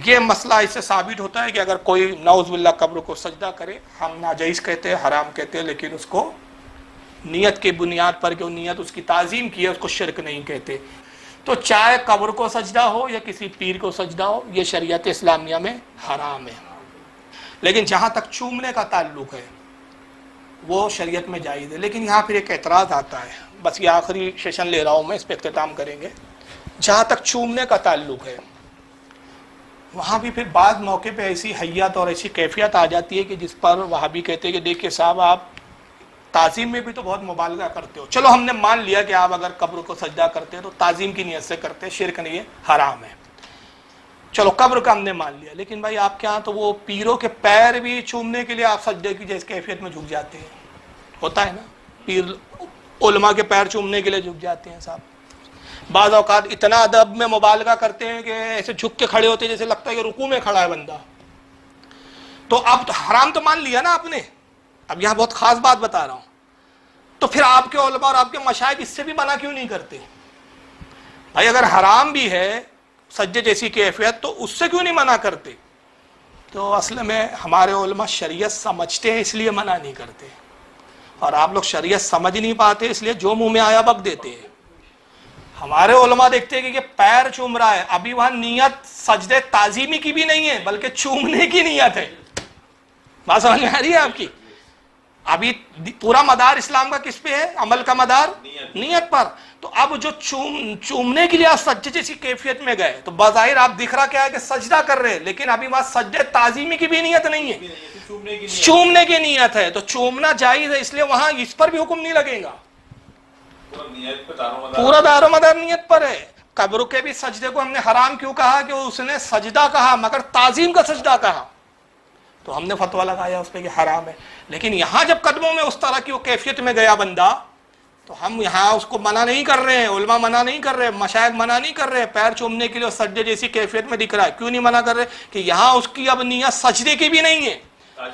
یہ مسئلہ اس سے ثابت ہوتا ہے کہ اگر کوئی نعوذ باللہ قبر کو سجدہ کرے، ہم ناجائز کہتے ہیں، حرام کہتے ہیں، لیکن اس کو نیت کی بنیاد پر، کہ نیت اس کی تعظیم کی ہے، اس کو شرک نہیں کہتے. تو چاہے قبر کو سجدہ ہو یا کسی پیر کو سجدہ ہو، یہ شریعت اسلامیہ میں حرام ہے. لیکن جہاں تک چومنے کا تعلق ہے وہ شریعت میں جائز ہے. لیکن یہاں پھر ایک اعتراض آتا ہے، بس یہ آخری سیشن لے رہا ہوں میں، اس پہ اختتام کریں گے. جہاں تک چومنے کا تعلق ہے وہاں بھی پھر بعض موقع پہ ایسی حیت اور ایسی کیفیت آ جاتی ہے کہ جس پر وہابی کہتے ہیں کہ دیکھیے صاحب، آپ تعظیم میں بھی تو بہت مبالغہ کرتے ہو. چلو ہم نے مان لیا کہ آپ اگر قبر کو سجدہ کرتے ہیں تو تعظیم کی نیت سے کرتے ہیں، شرک نہیں ہے، حرام ہے. چلو قبر کا ہم نے مان لیا، لیکن بھائی آپ کے ہاں تو وہ پیروں کے پیر بھی چومنے کے لیے آپ سجدے کی جیس کیفیت میں جھک جاتے ہیں. ہوتا ہے نا، پیر علماء کے پیر چومنے کے لیے جھک جاتے ہیں صاحب. بعض اوقات اتنا ادب میں مبالغہ کرتے ہیں کہ ایسے جھک کے کھڑے ہوتے ہیں جیسے لگتا ہے کہ رکوع میں کھڑا ہے بندہ. تو اب حرام تو مان لیا نا آپ نے. اب یہاں بہت خاص بات بتا رہا ہوں. تو پھر آپ کے علماء اور آپ کے مشائخ اس سے بھی منع کیوں نہیں کرتے؟ بھائی اگر حرام بھی ہے سجدے جیسی کیفیت تو اس سے کیوں نہیں منع کرتے؟ تو اصل میں ہمارے علماء شریعت سمجھتے ہیں اس لیے منع نہیں کرتے، اور آپ لوگ شریعت سمجھ نہیں پاتے اس لیے جو منہ میں آیا بک دیتے ہیں. ہمارے علماء دیکھتے ہیں کہ یہ پیر چوم رہا ہے، ابھی وہاں نیت سجدے تعظیمی کی بھی نہیں ہے بلکہ چومنے کی نیت ہے. بات سمجھ میں آ رہی ہے آپ کی؟ ابھی پورا مدار اسلام کا کس پہ ہے؟ عمل کا مدار نیت پر. تو اب جو چومنے کے لیے آپ سجدے جیسی کیفیت میں گئے تو بظاہر آپ دکھ رہا کیا ہے کہ سجدہ کر رہے ہیں، لیکن ابھی وہاں سجدے تعظیمی کی بھی نیت نہیں ہے، چومنے کی نیت ہے. تو چومنا جائز ہے، اس لیے وہاں اس پر بھی حکم نہیں لگے گا. پورا دار و مدار نیت پر ہے. قبر کے بھی سجدے کو ہم نے حرام کیوں کہا؟ کہ اس نے سجدہ کہا مگر تعظیم کا سجدہ کہا، تو ہم نے فتویٰ لگایا اس پہ کہ حرام ہے. لیکن یہاں جب قدموں میں اس طرح کی وہ کیفیت میں گیا بندہ تو ہم یہاں اس کو منع نہیں کر رہے ہیں، علماء منع نہیں کر رہے، مشائخ منع نہیں کر رہے. پیر چومنے کے لیے سجدے جیسی کیفیت میں دکھ رہا ہے، کیوں نہیں منع کر رہے؟ کہ یہاں اس کی اب نیت سجدے کی بھی نہیں ہے،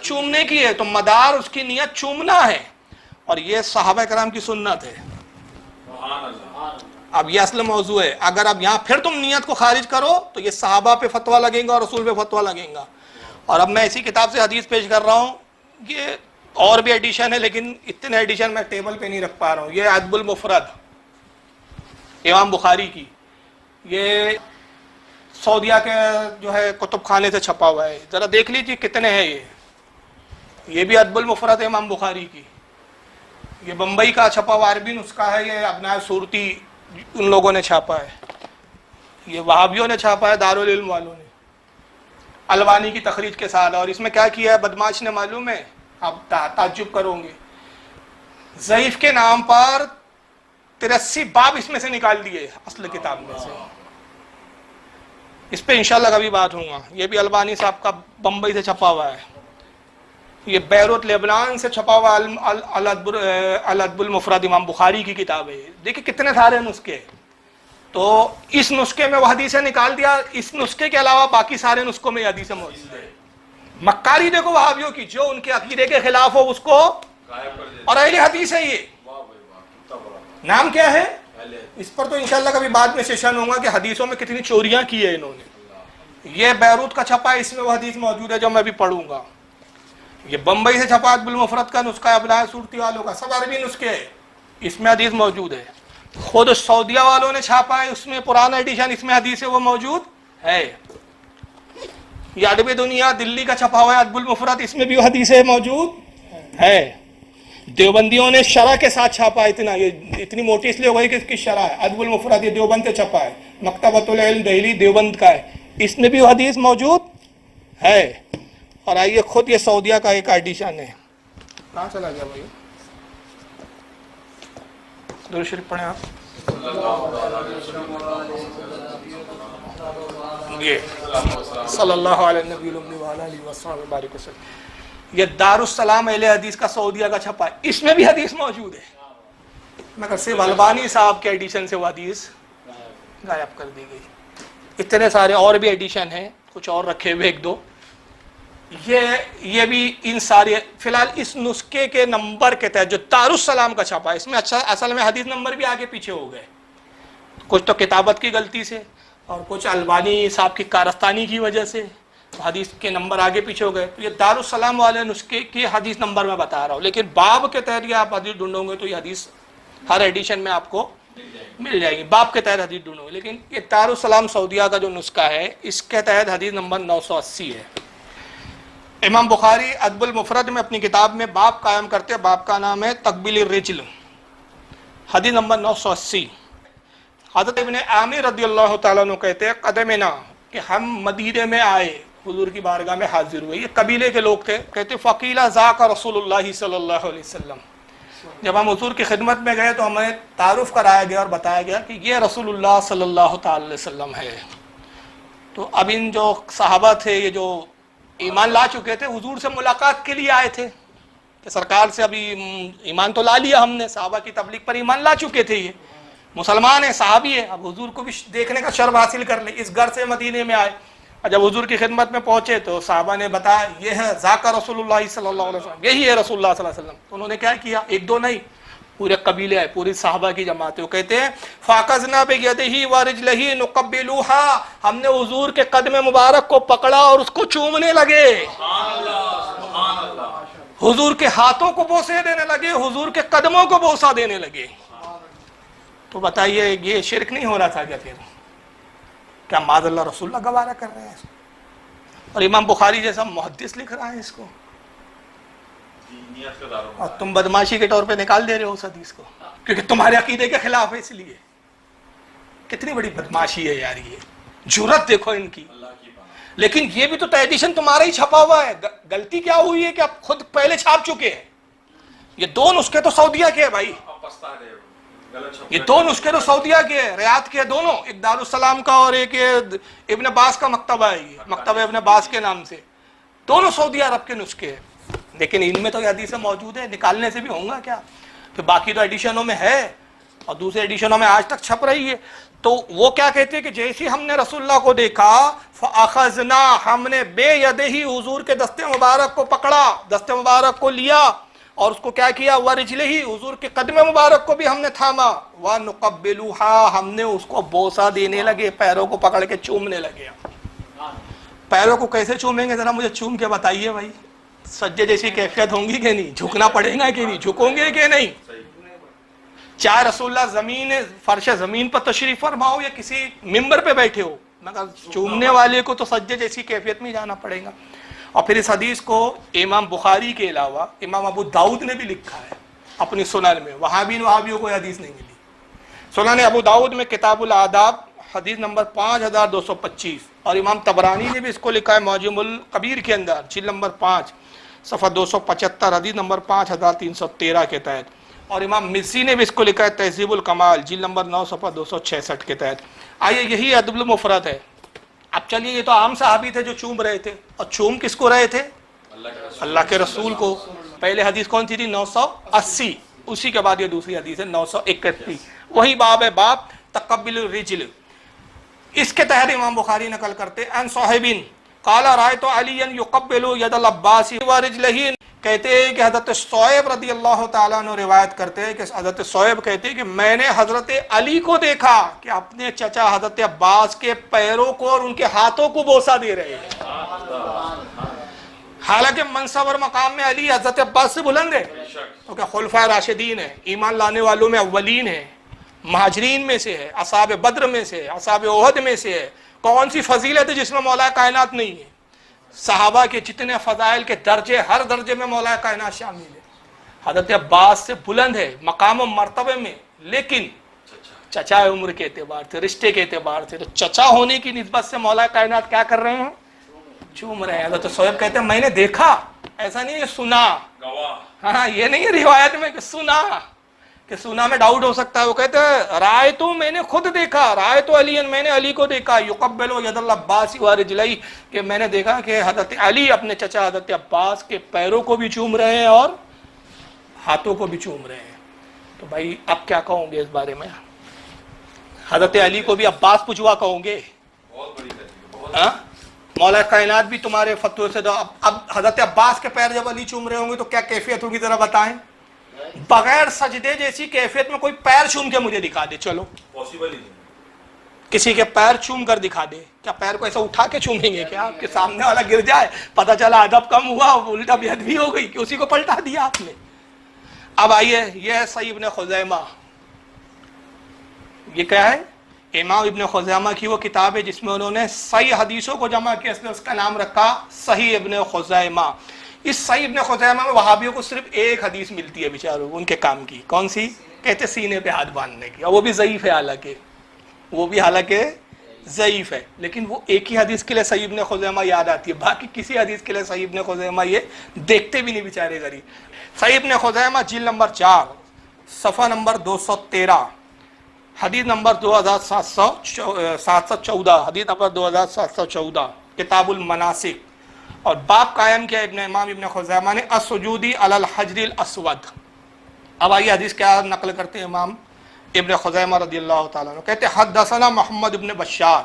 چومنے کی ہے. تو مدار اس کی نیت چومنا ہے، اور یہ صحابہ کرام کی سنت ہے. اب یہ اصل موضوع ہے. اگر اب یہاں پھر تم نیت کو خارج کرو تو یہ صحابہ پہ فتویٰ لگیں گا اور رسول پہ فتویٰ لگیں گا. اور اب میں اسی کتاب سے حدیث پیش کر رہا ہوں. یہ اور بھی ایڈیشن ہے لیکن اتنے ایڈیشن میں ٹیبل پہ نہیں رکھ پا رہا ہوں. یہ ادب المفرد امام بخاری کی، یہ سعودیہ کے جو ہے کتب خانے سے چھپا ہوا ہے. ذرا دیکھ لیجیے کتنے ہیں. یہ بھی ادب المفرد ہے امام بخاری کی. یہ بمبئی کا چھپا ہوا عربی نسخہ ہے. یہ ابنائے صورتی ان لوگوں نے چھاپا ہے. یہ وہابیوں نے چھاپا ہے، دارالعلم والوں نے، البانی کی تخریج کے ساتھ. اور اس میں کیا کیا ہے بدماش نے معلوم ہے؟ آپ تعجب کرو گے. ضعیف کے نام پر 83 باب اس میں سے نکال دیے اصل کتاب میں سے. اس پہ انشاءاللہ کبھی بات ہوں گا. یہ بھی البانی صاحب کا بمبئی سے چھپا ہوا ہے. یہ بیروت لبنان سے چھپا ہوا الادب المفرد امام بخاری کی کتاب ہے. دیکھیں کتنے سارے نسخے. تو اس نسخے میں وہ حدیثیں نکال دیا، اس نسخے کے علاوہ باقی سارے نسخوں میں یہ حدیثیں موجود ہیں. مکاری دیکھو وہابیوں کی، جو ان کے عقیدے کے خلاف ہو اس کو، اور اہل حدیث ہے. یہ نام کیا ہے؟ اس پر تو انشاءاللہ کبھی بعد میں سیشن ہوگا کہ حدیثوں میں کتنی چوریاں کی ہے انہوں نے. یہ بیروت کا چھپا ہے، اس میں وہ حدیث موجود ہے جو میں بھی پڑھوں گا. یہ بمبئی سے چھپا ادب المفرد کا نسخہ ہے ابنائے صورتی والوں کا، سب عربی نسخے ہے، اس میں حدیث موجود ہے. خود سعودیہ والوں نے چھاپا ہے، اس میں پرانا ایڈیشن، اس میں حدیث ہے وہ موجود ہے. یہ ادب دنیا دلی کا چھپا ہوا ہے ادب المفرد، اس میں بھی وہ حدیث موجود ہے. دیوبندیوں نے شرح کے ساتھ چھاپا ہے. یہ اتنی موٹی اس لیے ہو گئی کہ اس کی شرح ہے. ادب المفرد یہ دیوبند سے چھپا ہے، مکتبۃ العلم دہلی دیوبند کا ہے، اس میں بھی وہ حدیث موجود ہے. اور آئیے خود یہ سعودیہ کا ایک ایڈیشن ہے. کہاں چلا گیا بھائی؟ درود شریف پڑھیں آپ. یہ صلی اللہ علیہ نبی الامی وعلی آلہ وصحبہ وبارک وسلم. یہ دارالسلام اہل حدیث کا سعودیہ کا چھپا ہے، اس میں بھی حدیث موجود ہے، مگر صرف البانی صاحب کے ایڈیشن سے وہ حدیث غائب کر دی گئی. اتنے سارے اور بھی ایڈیشن ہیں، کچھ اور رکھے ہوئے ایک دو. یہ بھی ان سارے فی الحال اس نسخے کے نمبر کے تحت جو دارالسلام کا چھپا ہے، اس میں اچھا اصل میں حدیث نمبر بھی آگے پیچھے ہو گئے، کچھ تو کتابت کی غلطی سے، اور کچھ البانی صاحب کی کارستانی کی وجہ سے حدیث کے نمبر آگے پیچھے ہو گئے. تو یہ دارالسلام والے نسخے کی حدیث نمبر میں بتا رہا ہوں, لیکن باب کے تحت یہ آپ حدیث ڈھونڈو گے تو یہ حدیث ہر ایڈیشن میں آپ کو مل جائے گی. باب کے تحت حدیث ڈھونڈو گے, لیکن یہ دارالسلام سعودیہ کا جو نسخہ ہے اس کے تحت حدیث نمبر 980 ہے. امام بخاری ادب المفرد میں اپنی کتاب میں باب قائم کرتے ہیں, باب کا نام ہے تقبیل الرجل, حدیث نمبر 980. حضرت ابن عامر رضی اللہ تعالیٰ عنہ کہتے ہیں قدمنا, کہ ہم مدینے میں آئے, حضور کی بارگاہ میں حاضر ہوئے. یہ قبیلے کے لوگ تھے. کہتے فقیلا ذاک رسول اللہ صلی اللہ علیہ وسلم. جب ہم حضور کی خدمت میں گئے تو ہمیں تعارف کرایا گیا اور بتایا گیا کہ یہ رسول اللہ صلی اللہ تعالی علیہ وسلم ہے. تو اب ان جو صحابہ تھے, یہ جو ایمان لا چکے تھے, حضور سے ملاقات کے لیے آئے تھے کہ سرکار سے ابھی ایمان تو لا لیا ہم نے, صحابہ کی تبلیغ پر ایمان لا چکے تھے, یہ مسلمان ہیں, صحابی ہیں, اب حضور کو بھی دیکھنے کا شرف حاصل کر لیں. اس گھر سے مدینے میں آئے, اور جب حضور کی خدمت میں پہنچے تو صحابہ نے بتایا یہ ہے ذاکر رسول اللہ صلی اللہ علیہ وسلم, یہی ہے رسول اللہ صلی اللہ علیہ وسلم. تو انہوں نے کیا کیا, ایک دو نہیں, پورے قبیلے آئے, پوری صحابہ کی جماعت. وہ کہتے ہیں فاقزنا بِیَدِهِ وَرِجْلِهِ نُقَبِّلُوهَا, ہم نے حضور کے قدم مبارک کو پکڑا اور اس کو چومنے لگے. سبحان اللہ. حضور کے ہاتھوں کو بوسے دینے لگے, حضور کے قدموں کو بوسہ دینے لگے. تو بتائیے یہ شرک نہیں ہو رہا تھا کیا؟ پھر کیا معاذ اللہ رسول اللہ گوارا کر رہے ہیں اس کو, اور امام بخاری جیسا محدث لکھ رہا ہے اس کو, اور تم بدماشی کے طور پہ نکال دے رہے ہو اس حدیث کو کیونکہ تمہارے عقیدے کے خلاف ہے. اس لیے کتنی بڑی بدماشی ہے یار, یہ جرت دیکھو ان کی. لیکن یہ بھی تو ایڈیشن تمہارا ہی چھپا ہوا ہے. غلطی کیا ہوئی ہے کہ آپ خود پہلے چھاپ چکے ہیں. یہ دو نسخے تو سعودیہ کے ہیں بھائی, یہ دو نسخے تو سعودیہ کے ہیں, ریاض کے دونوں, ایک دارالسلام کا اور ایک ابن باز کا مکتبہ ہے, یہ مکتبہ ابن باز کے نام سے, دونوں سعودی عرب کے نسخے ہیں. لیکن ان میں تو یہ حدیثیں موجود ہے, نکالنے سے بھی ہوں گا کیا؟ پھر باقی تو ایڈیشنوں میں ہے اور دوسرے ایڈیشنوں میں آج تک چھپ رہی ہے. تو وہ کیا کہتے ہیں کہ جیسے ہم نے رسول اللہ کو دیکھا فاخذنا, ہم نے بے یدہی, حضور کے دستے مبارک کو پکڑا, دستے مبارک کو لیا اور اس کو کیا کیا, ورجلہی, حضور کے قدم مبارک کو بھی ہم نے تھاما, ونقبلوہا, ہم نے اس کو بوسہ دینے لگے, پیروں کو پکڑ کے چومنے لگے. پیروں کو کیسے چومیں گے ذرا مجھے چوم کے بتائیے بھائی. سجدے جیسی کیفیت ہوں گی کہ نہیں, جھکنا پڑے گا کہ نہیں, جھکوں گے کہ نہیں؟ چاہے رسول اللہ زمین فرش زمین پر تشریف فرماؤ یا کسی ممبر پہ بیٹھے ہو, مگر چومنے والے کو تو سجدے جیسی کیفیت میں جانا پڑے گا. اور پھر اس حدیث کو امام بخاری کے علاوہ امام ابو داؤد نے بھی لکھا ہے اپنی سنن میں, وہاں بھی وہابیوں کو حدیث نہیں ملی. سنن ابو داؤد میں کتاب الآداب حدیث نمبر 5225, اور امام طبرانی نے بھی اس کو لکھا ہے معجم الکبیر کے اندر جلد نمبر 5 صفحہ 275 حدیث نمبر 5313 کے تحت, اور امام مزی نے بھی اس کو لکھا ہے تہذیب الکمال جلد نمبر 9 صفحہ 266 کے تحت. آئیے یہی ادب المفرد ہے. اب چلیے یہ تو عام صحابی تھے جو چوم رہے تھے, اور چوم کس کو رہے تھے؟ اللہ کے رسول کو. پہلے حدیث کون سی تھی؟ 980, اسی کے بعد یہ دوسری حدیث ہے 931, وہی باب ہے, باب تقبل الرجل. اس کے تحت امام بخاری نقل کرتے ان صاحبین قال رأیت علی یقبل ید العباس ورجلہ, کہتے ہیں کہ حضرت صہیب رضی اللہ تعالیٰ عنہ روایت کرتے ہیں کہ حضرت صہیب کہتے ہیں کہ میں نے حضرت علی کو دیکھا کہ اپنے چچا حضرت عباس کے پیروں کو اور ان کے ہاتھوں کو بوسہ دے رہے ہیں. حالانکہ منصب اور مقام میں علی حضرت عباس سے بلند ہے, کیونکہ خلفائے راشدین ہیں, ایمان لانے والوں میں اولین ہیں, مہاجرین میں سے ہے, اصحاب بدر میں سے ہے, اصحاب احد میں سے ہے. کون سی فضیلت ہے جس میں مولا کائنات نہیں ہے؟ صحابہ کے جتنے فضائل کے درجے, ہر درجے میں مولا کائنات شامل ہے. حضرت عباس سے بلند ہے مقام و مرتبے میں, لیکن چچا عمر کے اعتبار سے, رشتے کے اعتبار سے, تو چچا ہونے کی نسبت سے مولا کائنات کیا کر رہے ہیں؟ چوم رہے ہیں. حضرت صہیب کہتے ہیں میں نے دیکھا, ایسا نہیں ہے سنا, ہاں یہ نہیں ہے روایت میں کہ سنا, کہ سنا میں ڈاؤٹ ہو سکتا ہے. وہ کہتے ہیں رائے تو میں نے خود دیکھا, رائے تو علی, میں نے علی کو دیکھا, یقبل ید العباس ورجلہ, کہ میں نے دیکھا کہ حضرت علی اپنے چچا حضرت عباس کے پیروں کو بھی چوم رہے ہیں اور ہاتھوں کو بھی چوم رہے ہیں. تو بھائی اب کیا کہوں گے اس بارے میں؟ حضرت علی کو بھی عباس پجوا کہوں گے؟ مولا کائنات بھی تمہارے فتوے سے. اب حضرت عباس کے پیر جب علی چوم رہے ہوں گے تو کیا کیفیت ہوگی ذرا بتائیں. بغیر سجدے جیسی کیفیت میں کوئی پیر چوم کے مجھے دکھا دے, چلو کسی کے پیر چوم کر دکھا دے، کیا پیر کو ایسا اٹھا کے چومیں گے کیا؟ آپ کے سامنے والا گر جائے، پتہ چلا ادب کم ہوا، الٹا بے ادبی ہو گئی کہ اسی کو پلٹا دیا آپ نے۔ اب آئیے، یہ ہے صحیح ابن خزیمہ۔ یہ کیا ہے؟ امام ابن خزیمہ کی وہ کتاب ہے جس میں انہوں نے صحیح حدیثوں کو جمع کیا، اس نے اس کا نام رکھا صحیح ابن خزیمہ۔ اس صحیح ابن خزیمہ میں وہابیوں کو صرف ایک حدیث ملتی ہے بیچاروں کو، ان کے کام کی، کون سی؟ کہتے سینے پہ ہاتھ باندھنے کی، اور وہ بھی ضعیف ہے، حالانکہ ضعیف ہے، لیکن وہ ایک ہی حدیث کے لیے صحیح ابن خزیمہ یاد آتی ہے، باقی کسی حدیث کے لیے صحیح ابن خزیمہ یہ دیکھتے بھی نہیں بیچارے غریب۔ صحیح ابن خزیمہ جلد نمبر 4 صفحہ نمبر 213 حدیث نمبر 2714، حدیث نمبر 2714، کتاب المناسک، اور باب قائم کیا امام ابن خزیمہ نے السجود علی الحجر الاسود۔ اب آئیے حدیث کیا نقل کرتے ہیں امام ابن خزیمہ رضی اللہ تعالیٰ عنہ، کہتے ہیں حدثنا محمد ابن بشار،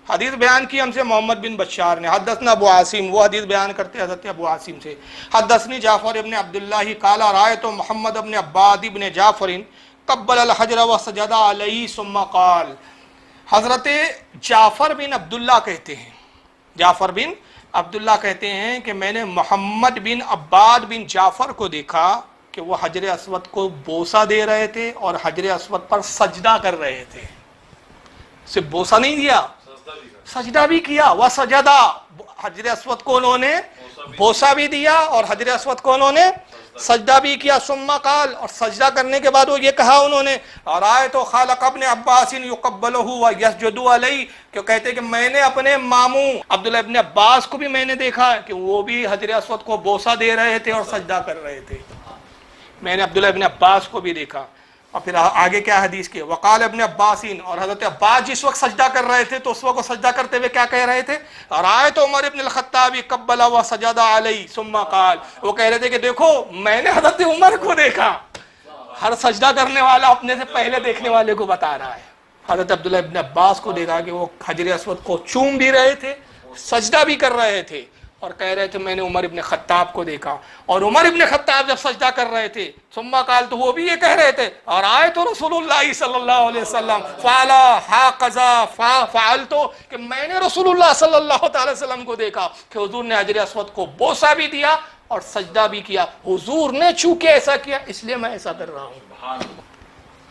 حدیث بیان کی ہم سے محمد بن بشار نے، حدثنا ابو عاصم، وہ حدیث بیان کرتے ہیں حضرت ابو عاصم سے، حدثنی جعفر ابن عبداللہ قال رأیت محمد ابن عباد ابن جعفر قبل الحجر وسجد علیہ ثم قال۔ حضرت جعفر بن عبداللہ کہتے ہیں، جعفر بن عبداللہ کہتے ہیں کہ میں نے محمد بن عباد بن جعفر کو دیکھا کہ وہ حجر اسود کو بوسہ دے رہے تھے اور حجر اسود پر سجدہ کر رہے تھے۔ صرف بوسہ نہیں دیا، سجدہ بھی کیا، وہ سجدہ، حجر اسود کو انہوں نے بوسہ بھی دیا اور حجر اسود کو انہوں نے سجدہ بھی کیا۔ ثم قال، اور سجدہ کرنے کے بعد وہ یہ کہا انہوں نے، رأیت خالق ابن عباس یقبلہ ویسجد علیہ، کہ کہتے کہ میں نے اپنے ماموں عبداللہ ابن عباس کو بھی میں نے دیکھا کہ وہ بھی حجر اسود کو بوسہ دے رہے تھے اور سجدہ کر رہے تھے، میں نے عبداللہ ابن عباس کو بھی دیکھا۔ اور پھر آگے کیا حدیث کے، وقال ابن عباس، اور حضرت عباس جس وقت سجدہ کر رہے تھے تو اس وقت سجدہ کرتے ہوئے کیا کہہ رہے تھے؟ رأیت عمر ابن الخطاب قبل وسجد علیہ ثم قال، وہ کہہ رہے تھے کہ دیکھو میں نے حضرت عمر کو دیکھا۔ ہر سجدہ کرنے والا اپنے سے پہلے دیکھنے والے کو بتا رہا ہے۔ حضرت عبداللہ ابن عباس کو دیکھا کہ وہ حجر اسود کو چوم بھی رہے تھے، سجدہ بھی کر رہے تھے، اور کہہ رہے تھے میں نے عمر ابن خطاب کو دیکھا، اور عمر ابن خطاب جب سجدہ کر رہے تھے ثم قال، تو وہ بھی یہ کہہ رہے تھے، اور آئے تو رسول اللہ صلی اللہ علیہ وسلم فعلا ہاکذا فعلتو، کہ میں نے رسول اللہ صلی اللہ تعالی وسلم کو دیکھا کہ حضور نے حجر اسود کو بوسہ بھی دیا اور سجدہ بھی کیا، حضور نے چونکہ ایسا کیا اس لیے میں ایسا کر رہا ہوں۔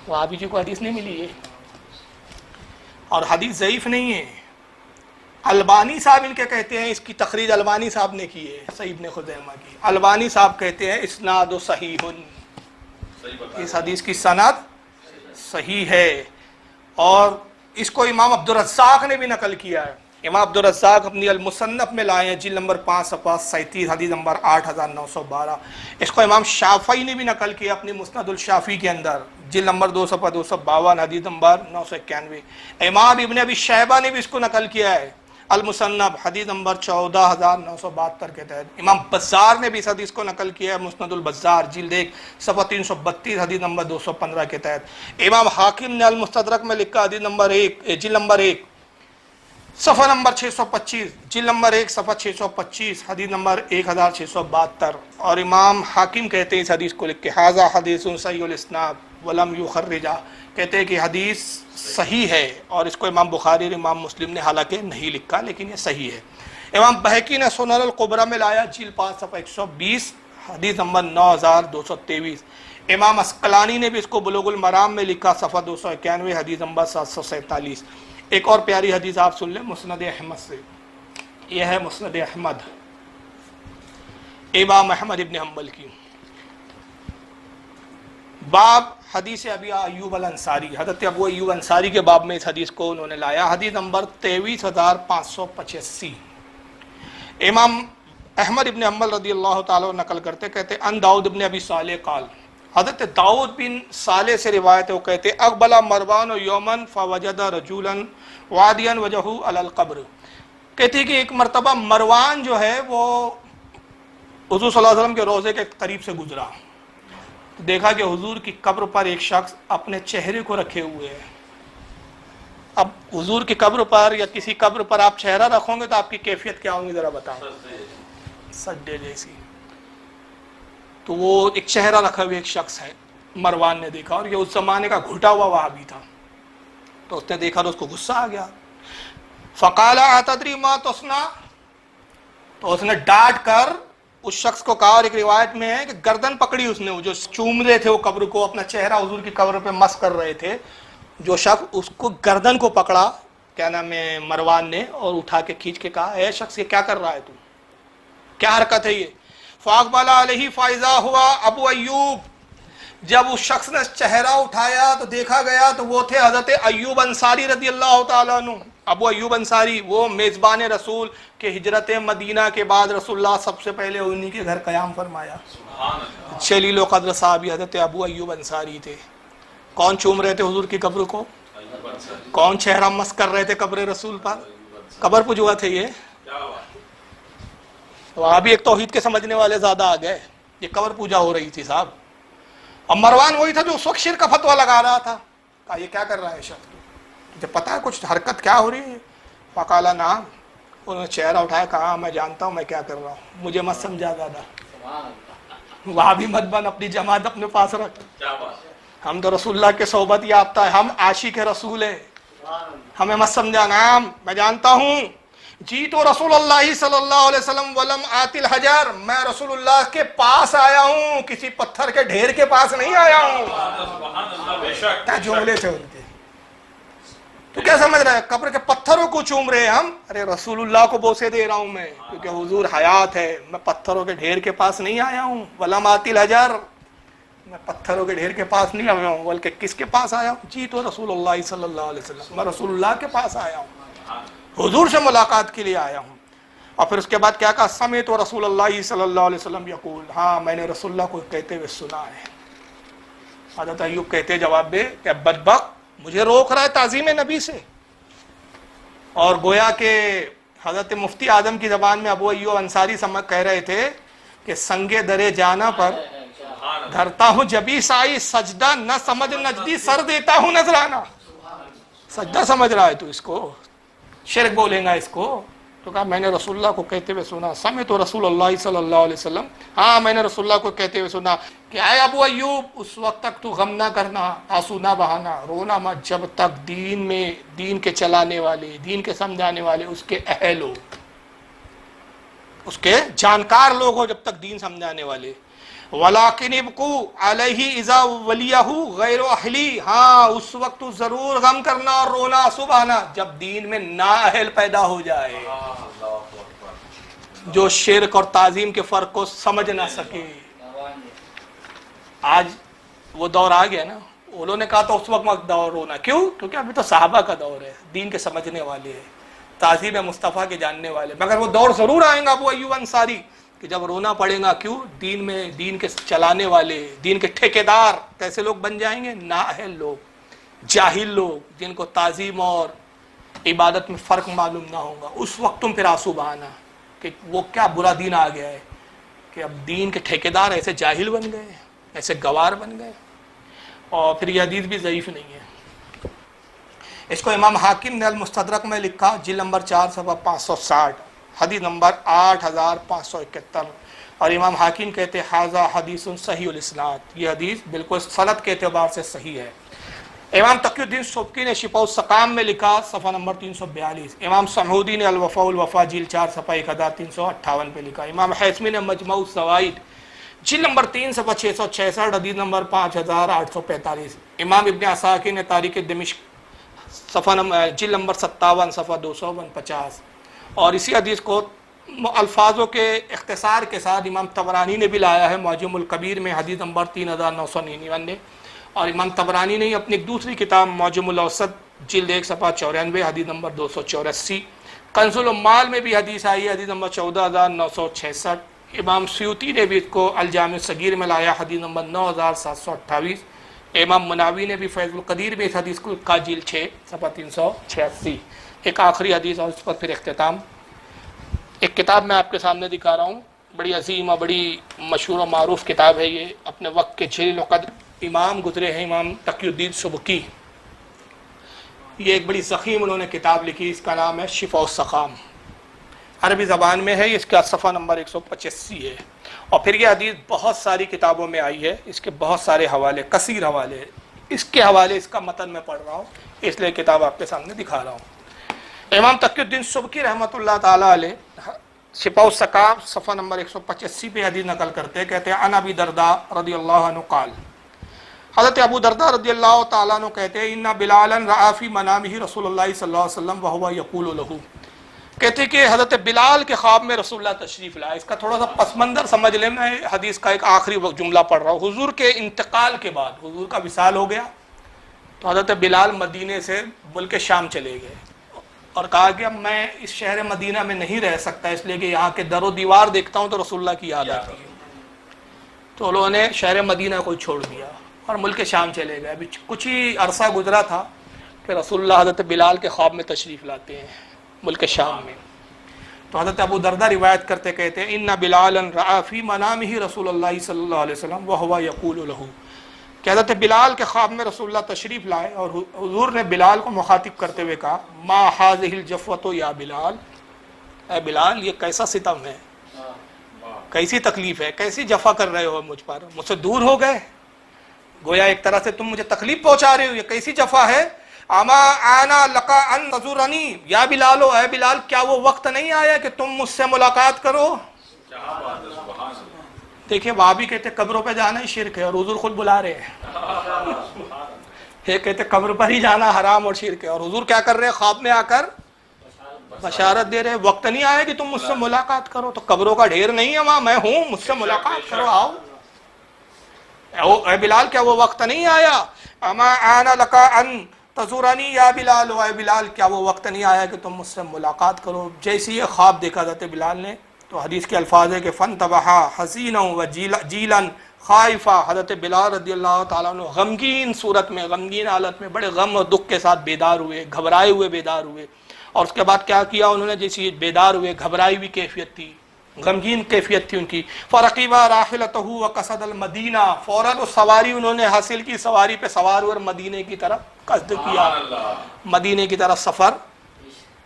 وہابی جی کو حدیث نہیں ملی ہے، اور حدیث ضعیف نہیں ہے۔ البانی صاحب ان کے کہتے ہیں، اس کی تخریج البانی صاحب نے کی ہے صحیح ابن خزیمہ کی، البانی صاحب کہتے ہیں اسناد صحیح، اس حدیث کی سند صحیح ہے، اور اس کو امام عبدالرزاق نے بھی نقل کیا ہے، امام عبدالرزاق اپنی المصنف میں لائے ہیں، جلد نمبر 5 صفحہ 37 حدیث نمبر 8912۔ اس کو امام شافعی نے بھی نقل کیا اپنی مسند الشافعی کے اندر، جلد نمبر 2 صفحہ 252 حدیث نمبر 991۔ امام ابن ابی شیبہ نے بھی اس کو نقل کیا ہے المصنف حدیث نمبر 14972 کے تحت۔ امام بزار نے بھی اس حدیث کو نقل کیا ہے مسند البزار جلد 1 صفحہ 332 حدیث نمبر 215 کے تحت۔ امام حاکم نے المستدرک میں لکھا حدیث نمبر 1 جلد نمبر 1 صفحہ نمبر 625، جلد نمبر 1 صفحہ 625 حدیث نمبر 1672۔ اور امام حاکم کہتے ہیں اس حدیث کو لکھ کے ھذا حدیث صحیح الاسناد ولم یخرجہ، کہتے ہیں کہ حدیث صحیح ہے، اور اس کو امام بخاری اور امام مسلم نے حالانکہ نہیں لکھا لیکن یہ صحیح ہے۔ امام بہقی نے سنن الکبریٰ میں لایا جلد 5 صفحہ 120 حدیث نمبر 9223۔ امام عسقلانی نے بھی اس کو بلوغ المرام میں لکھا صفحہ 291 حدیث نمبر 747۔ ایک اور پیاری حدیث آپ سن لیں مسند احمد سے، یہ ہے مسند احمد امام احمد ابن حنبل کی، باب حدیث ابی ایوب الانصاری، حضرت ابو ایوب انصاری کے باب میں اس حدیث کو انہوں نے لایا، حدیث نمبر 23585۔ امام احمد ابن حنبل رضی اللہ تعالیٰ نقل کرتے، کہتے ان داؤد ابن ابی صالح قال، حضرت داؤد بن صالح سے روایت ہے، وہ کہتے اقبل مروان یومن فوجد رجولا وادیا وجہہ علی القبر، کہتے کہ ایک مرتبہ مروان جو ہے وہ حضور صلی اللہ علیہ وسلم کے روضے کے قریب سے گزرا، دیکھا کہ حضور کی قبر پر ایک شخص اپنے چہرے کو رکھے ہوئے ہے۔ اب حضور کی قبر پر یا کسی قبر پر آپ چہرہ رکھو گے تو آپ کی کیفیت کیا ہوگی ذرا بتائیں؟ سجدے جیسی۔ تو وہ ایک چہرہ رکھا ہوئے ایک شخص ہے، مروان نے دیکھا، اور یہ اس زمانے کا گھٹا ہوا وہابی تھا، تو اس نے دیکھا تو اس کو غصہ آ گیا. فقال اتدری ما تصنع, تو اس نے ڈانٹ کر اس شخص کو کہا, اور ایک روایت میں ہے کہ گردن پکڑی اس نے, جو چوم رہے تھے وہ قبر کو, اپنا چہرہ حضور کی قبر پہ مس کر رہے تھے, جو شخص اس کو گردن کو پکڑا, کیا نام ہے, مروان نے, اور اٹھا کے کھینچ کے کہا, اے شخص یہ کیا کر رہا ہے تو, کیا حرکت ہے یہ؟ فاقبل علیہ فائزہ ہوا ابو ایوب, جب اس شخص نے چہرہ اٹھایا تو دیکھا گیا تو وہ تھے حضرت ایوب انصاری رضی اللہ تعالیٰ عنہ. ابو ایوب انصاری وہ میزبان رسول کے ہجرت مدینہ کے بعد رسول اللہ سب سے پہلے انہی کے گھر قیام فرمایا. جلیل و قدر صحابی حضرت ابو ایوب انصاری تھے. کون چوم رہے تھے حضور کی قبر کو؟ کون چہرہ مس کر رہے تھے قبر رسول پر؟ قبر پجوا تھے یہ. وہاں بھی ایک توحید کے سمجھنے والے زیادہ آ گئے, یہ قبر پوجا ہو رہی تھی صاحب. اور مروان وہی تھا جو اس وقت شرک کا فتویٰ لگا رہا تھا. کہا یہ کیا کر رہا ہے شخص, تجھے پتا ہے کچھ حرکت کیا ہو رہی ہے؟ فقالا نعم, انہوں نے چہرہ اٹھایا, کہا میں جانتا ہوں میں کیا کر رہا ہوں, مجھے مت سمجھا زیادہ. وہاں بھی مت بن, اپنی جماعت اپنے پاس رکھ. ہم تو رسول اللہ کے صحبت یافتہ ہے, ہم عاشق رسول ہے, ہمیں مت سمجھا. نعم میں جانتا ہوں. جی تو رسول اللہ صلی اللہ علیہ وسلم ولم آتی الحجر, میں رسول اللہ کے پاس آیا ہوں, کسی پتھر کے ڈھیر کے پاس نہیں آیا ہوں. کیا جملے تھے ان کے. تو کیا سمجھ رہا ہے, قبر کے پتھروں کو چوم رہے ہم, ارے رسول اللہ کو بوسے دے رہا ہوں میں, کیونکہ حضور حیات ہے, میں پتھروں کے ڈھیر کے پاس نہیں آیا ہوں. ولم آتی الحجر, میں پتھروں کے ڈھیر کے پاس نہیں آیا ہوں, بلکہ کس کے پاس آیا ہوں؟ جی تو رسول اللہ صلی اللہ علیہ وسلم, میں رسول اللہ کے پاس آیا ہوں, حضور سے ملاقات کے لیے آیا ہوں. اور پھر اس کے بعد کیا کہا, سمعت رسول اللہ صلی اللہ علیہ وسلم یقول, ہاں میں نے رسول اللہ کو کہتے ہوئے سنا ہے. حضرت ایوب کہتے جواب میں کہ بدبخت, مجھے روک رہا ہے تعظیم نبی سے. اور گویا کہ حضرت مفتی اعظم کی زبان میں ابو ایوب انصاری کہہ رہے تھے کہ سنگے درے جانا پر دھرتا ہوں جبی سائی, سجدہ نہ سمجھ نجدی, سر دیتا ہوں نذرانہ. سجدہ سمجھ رہا ہے تو اس کو شرک بولیں گا اس کو. تو کہا میں نے رسول اللہ کو کہتے ہوئے سنا. سمعت رسول اللہ صلی اللہ علیہ وسلم, ہاں میں نے رسول اللہ کو کہتے ہوئے سنا کہ اے ابو ایوب, اس وقت تک تو غم نہ کرنا, آنسو نہ بہانا, رونا مت, جب تک دین میں, دین کے چلانے والے, دین کے سمجھانے والے اس کے اہل ہو, اس کے جانکار لوگ ہو, جب تک دین سمجھانے والے. وَلَكِنِ ابْقُوا عَلَيْهِ إِذَا وَلِيَهُ غَيْرُ أَهْلِهِ, ہاں اس وقت تو ضرور غم کرنا اور رونا سبحانہ جب دین میں نااہل پیدا ہو جائے, جو شرک اور تعظیم کے فرق کو سمجھ نہ سکے. آج وہ دور آ گیا نا, انہوں نے کہا تو اس وقت دور رونا, کیوں؟ کیونکہ ابھی تو صحابہ کا دور ہے, دین کے سمجھنے والے ہیں, تعظیم مصطفیٰ کے جاننے والے. مگر وہ دور ضرور آئیں گا ابو ایوب انصاری کہ جب رونا پڑے گا. کیوں؟ دین میں, دین کے چلانے والے, دین کے ٹھیکیدار کیسے لوگ بن جائیں گے؟ نااہل لوگ, جاہل لوگ, جن کو تعظیم اور عبادت میں فرق معلوم نہ ہوگا. اس وقت تم پھر آنسو بہانا کہ وہ کیا برا دین آ گیا ہے کہ اب دین کے ٹھیکیدار ایسے جاہل بن گئے, ایسے گوار بن گئے. اور پھر یہ حدیث بھی ضعیف نہیں ہے. اس کو امام حاکم نے المستدرک میں لکھا, جلد نمبر 4 صفحہ 560, حدیث نمبر 8571. اور امام حاکم کہتے حاذا حدیث صحیح الاسناد, یہ حدیث بالکل سند کے اعتبار سے صحیح ہے. امام تقی الدین سبکی نے شفاء السقام میں لکھا, صفحہ نمبر 342. امام سمعودی نے الوفاء الوفا جلد 4 صفحہ 1358 پہ لکھا. امام حیثمی نے مجموع الزوائد جلد نمبر 3 صفحہ 666, حدیث نمبر 5845. امام ابن عساکر نے تاریخ دمشق جلد نمبر 57 صفحہ 249. اور اسی حدیث کو الفاظوں کے اختصار کے ساتھ امام طبرانی نے بھی لایا ہے معجم الکبیر میں, حدیث نمبر 3999. اور امام طبرانی نے اپنی ایک دوسری کتاب معجم الاوسط جلد 1 صفحہ 94, حدیث نمبر 284. کنز العمال میں بھی حدیث آئی ہے, حدیث نمبر 14966. امام سیوطی نے بھی اس کو الجامع الصغیر میں لایا, حدیث نمبر 9728. امام مناوی نے بھی فیض القدیر میں اس حدیث کو کا جلد 6 صفحہ 386. ایک آخری حدیث اور اس پر پھر اختتام. ایک کتاب میں آپ کے سامنے دکھا رہا ہوں, بڑی عظیم اور بڑی مشہور و معروف کتاب ہے یہ, اپنے وقت کے جلیل القدر امام گزرے ہیں, امام تقی الدین سبکی. یہ ایک بڑی ضخیم انہوں نے کتاب لکھی, اس کا نام ہے شفاء السقام, عربی زبان میں ہے, اس کا صفحہ نمبر 185 ہے. اور پھر یہ حدیث بہت ساری کتابوں میں آئی ہے, اس کے بہت سارے حوالے, کثیر حوالے, اس کے حوالے اس کا متن میں پڑھ رہا ہوں، اس لیے کتاب آپ کے سامنے دکھا رہا ہوں۔ امام تقی الدین سبکی رحمۃ اللہ تعالیٰ علیہ شفاء السقام صفحہ نمبر 185 پہ حدیث نقل کرتے کہتے ہیں، عن ابی درداء رضی اللہ عنہ قال، حضرت ابو درداء رضی اللہ تعالیٰ عنہ کہتے ہیں، ان بلالا رأى فی منامہ رسول اللہ صلی اللہ علیہ وسلم وهو یقول له، کہتے کہ حضرت بلال کے خواب میں رسول اللہ تشریف لائے۔ اس کا تھوڑا سا پس منظر سمجھ لیں، میں حدیث کا ایک آخری جملہ پڑھ رہا ہوں۔ حضور کے انتقال کے بعد، حضور کا وصال ہو گیا تو حضرت بلال مدینے سے ملک شام چلے گئے اور کہا کہ اب میں اس شہر مدینہ میں نہیں رہ سکتا، اس لیے کہ یہاں کے در و دیوار دیکھتا ہوں تو رسول اللہ کی یاد آتی ہے، تو انہوں نے شہر مدینہ کو چھوڑ دیا اور ملک شام چلے گئے۔ ابھی کچھ ہی عرصہ گزرا تھا کہ رسول اللہ حضرت بلال کے خواب میں تشریف لاتے ہیں ملک شام میں۔ تو حضرت ابو درداء روایت کرتے کہتے ہیں، ان بلالا رأى فی منامہ رسول اللہ صلی اللہ علیہ وسلم وهو یقول له، کہ حضرت بلال کے خواب میں رسول اللہ تشریف لائے اور حضور نے بلال کو مخاطب کرتے ہوئے کہا، ما هذه الجفوۃ یا بلال، اے بلال یہ کیسا ستم ہے، کیسی تکلیف ہے، کیسی جفا کر رہے ہو مجھ پر، مجھ سے دور ہو گئے، گویا ایک طرح سے تم مجھے تکلیف پہنچا رہے ہو، یہ کیسی جفا ہے۔ اما آنا لقا ان تزورنی، یا بلال، اے بلال کیا وہ وقت نہیں آیا کہ تم مجھ سے ملاقات کرو۔ دیکھیں وہاں بھی کہتے قبروں پہ جانا ہی شرک ہے اور حضور خود بلا رہے ہیں، یہ کہتے قبر پر ہی جانا حرام اور شرک ہے، اور حضور کیا کر رہے ہیں، خواب میں آ کر بشارت دے رہے ہیں، وقت نہیں آیا کہ تم مجھ سے ملاقات کرو، تو قبروں کا ڈھیر نہیں ہے وہاں، میں ہوں، مجھ سے ملاقات کرو، آؤ۔ اے بلال کیا وہ وقت نہیں آیا، اما آنا لقا ان تزورنی یا بلال، اے بلال کیا وہ وقت نہیں آیا کہ تم مجھ سے ملاقات کرو۔ جیسے یہ خواب دیکھا حضرت بلال نے تو حدیث کے الفاظ ہے کہ فانتبہا حزینا وجیلا خائفا، حضرت بلال رضی اللہ تعالیٰ عنہ غمگین صورت میں، غمگین حالت میں، بڑے غم اور دکھ کے ساتھ بیدار ہوئے، گھبرائے ہوئے بیدار ہوئے، اور اس کے بعد کیا کیا انہوں نے، جیسے بیدار ہوئے گھبرائی ہوئی کیفیت تھی، غمگین کیفیت تھی ان کی، فرقیبا راحلتہ وقصد المدینہ، فوراً اس سواری انہوں نے حاصل کی، سواری پہ سوار ہوئے اور مدینے کی طرف قصد کیا، مدینے کی طرف سفر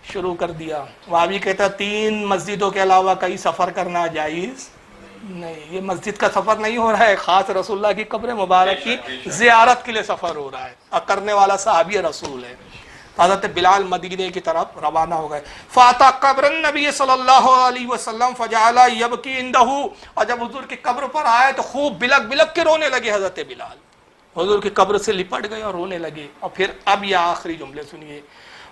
شروع کر دیا۔ وہاں بھی کہتا 3 مسجدوں کے علاوہ کہیں سفر کرنا جائز نہیں، یہ مسجد کا سفر نہیں ہو رہا ہے، خاص رسول اللہ کی قبر مبارک کی زیارت کے لیے سفر ہو رہا ہے، اور کرنے والا صحابی رسول ہے۔ حضرت بلال مدینے کی طرف روانہ ہو گئے۔ فاتا قبر النبی صلی اللہ علیہ وسلم فجعل یبکی عندہ، اور جب حضور کی قبر پر آئے تو خوب بلک بلک کے رونے لگے حضرت بلال، حضور کی قبر سے لپٹ گئے اور رونے لگے۔ اور پھر اب یہ آخری جملے سنیے،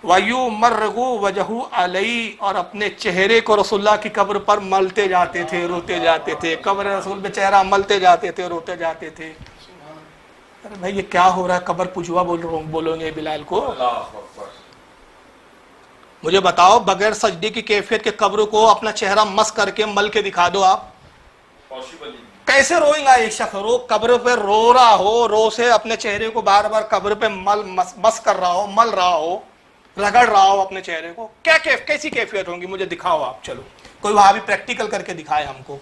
وَيُمَرِّغُ وَجْهُ عَلَيْهِ، اور اپنے چہرے کو رسول اللہ کی قبر پر ملتے جاتے تھے، روتے جاتے تھے، قبر رسول پہ چہرہ ملتے جاتے تھے، روتے جاتے تھے۔ ارے بھائی یہ کیا ہو رہا ہے، قبر پجوا بولو گے بلال کو؟ مجھے بتاؤ بغیر سجدے کی کیفیت کے قبر کو اپنا چہرہ مس کر کے مل کے دکھا دو، آپ کیسے روئیں گا؟ ایک شخص قبر پہ رو رہا ہو، رو سے اپنے چہرے کو بار بار قبر پہ مس کر رہا ہو، مل رہا ہو، رگڑ رہا ہو اپنے چہرے کو، کیسی کیفیت ہوگی؟ مجھے دکھاؤ آپ، چلو کوئی وہاں بھی پریکٹیکل کر کے دکھائے ہم کو،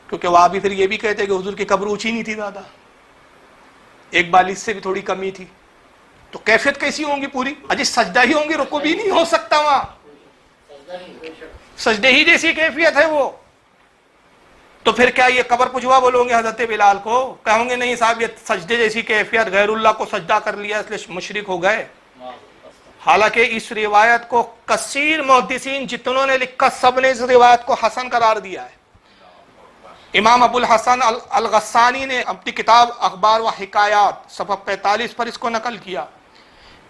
کیونکہ وہاں بھی پھر یہ بھی کہتے کہ حضور کی قبر اونچی نہیں تھی زیادہ، 1.42 سے بھی تھوڑی کمی تھی، تو کیفیت کیسی ہوں گی پوری؟ اجی سجدہ ہی ہوں گی، رکوع بھی نہیں ہو سکتا وہاں، سجدے ہی جیسی کیفیت ہے وہ، تو پھر کیا یہ قبر پجوا بولو گے حضرت بلال کو؟ کہوں گے نہیں صاحب یہ سجدے جیسی کیفیت، غیر اللہ کو سجدہ کر لیا اس لیے مشرک ہو گئے۔ حالانکہ اس روایت کو کثیر محدثین جتنوں نے لکھا سب نے اس روایت کو حسن قرار دیا ہے۔ امام ابو الحسن الغسانی نے اپنی کتاب اخبار و حکایات صفحہ 45 پر اس کو نقل کیا۔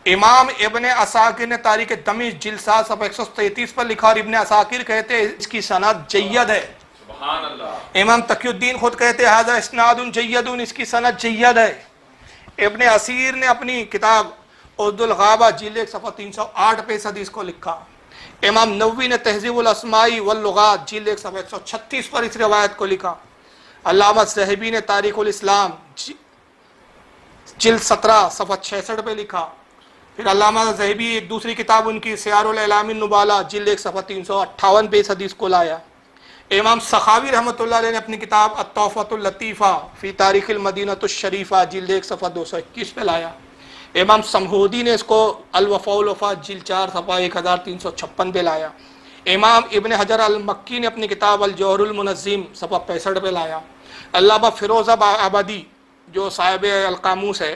امام ابن عساکر نے تاریخ دمشق جلد 7 صفحہ 133 پر لکھا، اور ابن عساکر کہتے ہیں اس کی سند جید ہے۔ سبحان اللہ۔ امام تقی الدین خود کہتے ہیں ھذا اسناد جید، اس کی سند جید ہے۔ ابن اسیر نے اپنی کتاب عد الغابہ جلد 1 صفحہ 308 پہ اس حدیث کو لکھا۔ امام نووی نے تہذیب الاسماء واللغات جلد 1 صفحہ 136 پر اس روایت کو لکھا۔ علامہ ذہبی نے تاریخ الاسلام جلد 17 صفحہ 66 پہ لکھا۔ پھر علامہ ذہبی ایک دوسری کتاب ان کی سیار الاعلام النبالہ جلد 1 صفحہ 358 پہ اس حدیث کو لایا۔ امام سخاوی رحمۃ اللہ علیہ نے اپنی کتاب التحفۃ اللطیفہ فی تاریخ المدینہ الشریفہ جلد 1 صفحہ 221 پہ لایا۔ امام سمہودی نے اس کو الوفاء والوفاء جلد 4 صفحہ 1356 پہ لایا۔ امام ابن حجر المکی نے اپنی کتاب الجوہر المنظم صفحہ 65 پہ لایا۔ علامہ فیروز آبادی جو صاحب القاموس ہے